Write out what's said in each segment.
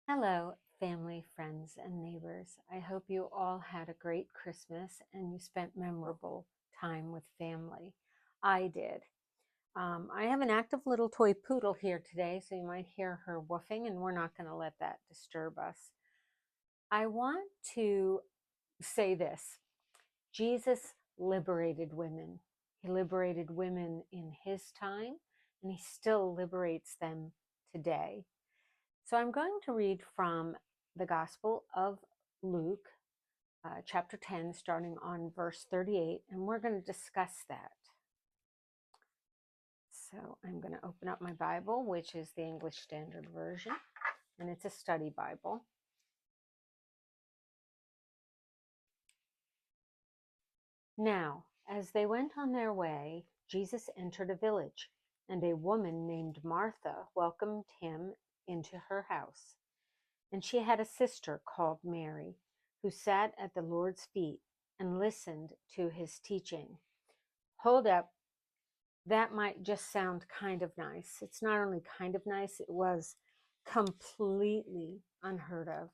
Hello, family, friends, and neighbors. I hope you all had a great Christmas and you spent memorable time with family. I did. I have an active little toy poodle here today, so you might hear her woofing, and we're not going to let that disturb us. I want to say this: Jesus liberated women. He liberated women in his time, and he still liberates them today. So I'm going to read from the Gospel of Luke, chapter 10, starting on verse 38, and we're going to discuss that. So I'm going to open up my Bible, which is the English Standard Version, and it's a study Bible. Now, as they went on their way, Jesus entered a village, and a woman named Martha welcomed him into her house. And she had a sister called Mary, who sat at the Lord's feet and listened to his teaching. Hold up, that might just sound kind of nice. It's not only kind of nice, it was completely unheard of.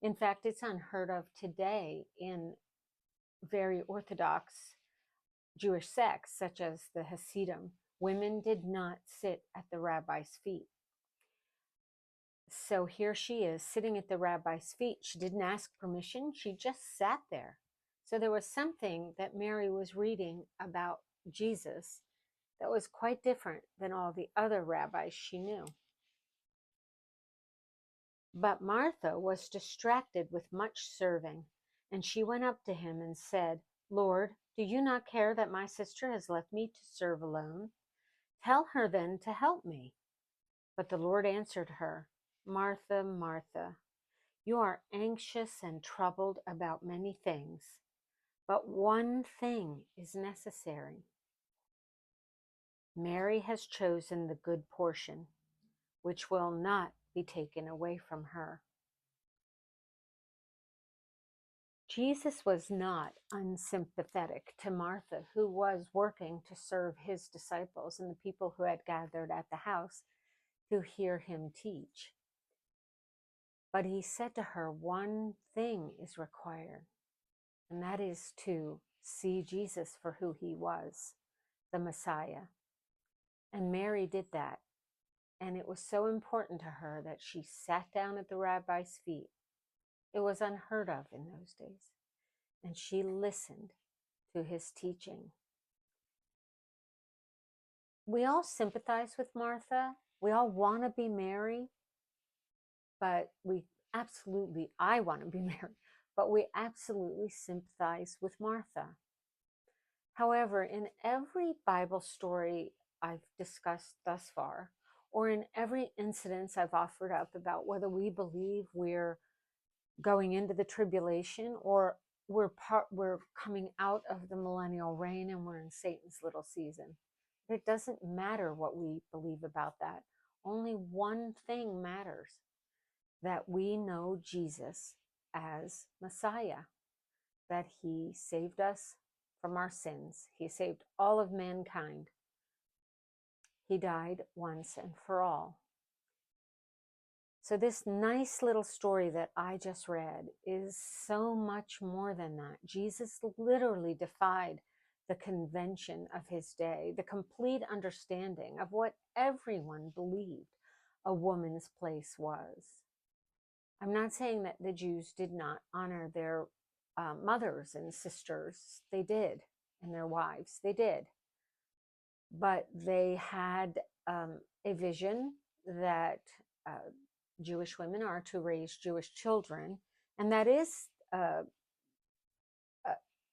In fact, it's unheard of today in very Orthodox Jewish sects, such as the Hasidim. Women did not sit at the rabbi's feet. So here she is sitting at the rabbi's feet. She didn't ask permission, she just sat there. So there was something that Mary was reading about Jesus that was quite different than all the other rabbis she knew. But Martha was distracted with much serving, and she went up to him and said, Lord, do you not care that my sister has left me to serve alone? Tell her then to help me. But the Lord answered her, Martha, Martha, you are anxious and troubled about many things, but one thing is necessary. Mary has chosen the good portion, which will not be taken away from her. Jesus was not unsympathetic to Martha, who was working to serve his disciples and the people who had gathered at the house to hear him teach. But he said to her, one thing is required, and that is to see Jesus for who he was, the Messiah. And Mary did that. And it was so important to her that she sat down at the rabbi's feet. It was unheard of in those days. And she listened to his teaching. We all sympathize with Martha. We all want to be Mary, but I want to be Mary, but we absolutely sympathize with Martha. However, in every Bible story I've discussed thus far, or in every incident I've offered up about whether we believe we're going into the tribulation or we're coming out of the millennial reign and we're in Satan's little season. It doesn't matter what we believe about that. Only one thing matters, that we know Jesus as Messiah, that he saved us from our sins. He saved all of mankind. He died once and for all. So this nice little story that I just read is so much more than that. Jesus literally defied the convention of his day, the complete understanding of what everyone believed a woman's place was. I'm not saying that the Jews did not honor their mothers and sisters. They did, and their wives. They did. But they had a vision that Jewish women are to raise Jewish children, and that is a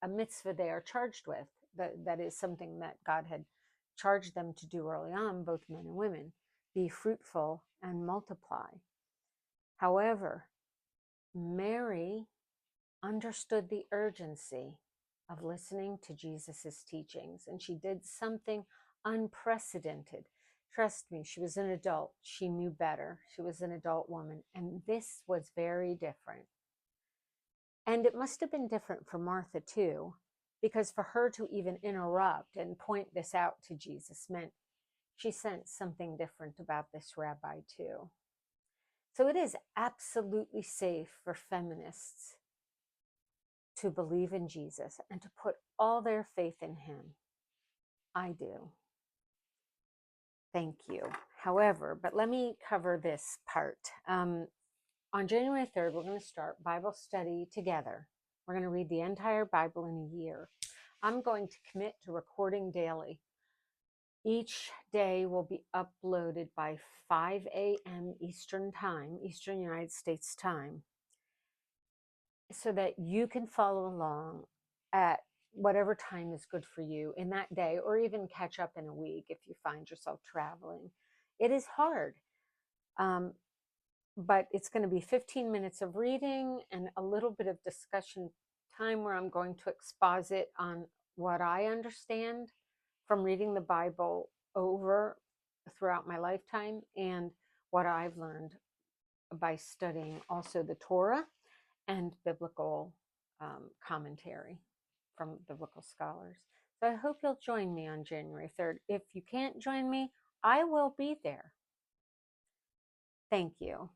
mitzvah they are charged with. That is something that God had charged them to do early on, both men and women. Be fruitful and multiply. However, Mary understood the urgency of listening to Jesus's teachings, and she did something unprecedented. Trust me, she was an adult. She knew better. She was an adult woman, and this was very different. And it must have been different for Martha too, because for her to even interrupt and point this out to Jesus meant she sensed something different about this rabbi too. So it is absolutely safe for feminists to believe in Jesus and to put all their faith in him. I do. Thank you. However, but let me cover this part. On January 3rd, we're going to start Bible study together. We're going to read the entire Bible in a year. I'm going to commit to recording daily. Each day will be uploaded by 5 a.m. Eastern Time, Eastern United States time, so that you can follow along at whatever time is good for you in that day, or even catch up in a week if you find yourself traveling. It is hard, but it's going to be 15 minutes of reading and a little bit of discussion time where I'm going to exposit on what I understand from reading the Bible over throughout my lifetime and what I've learned by studying also the Torah and biblical commentary from biblical scholars. So I hope you'll join me on January 3rd. If you can't join me, I will be there. Thank you.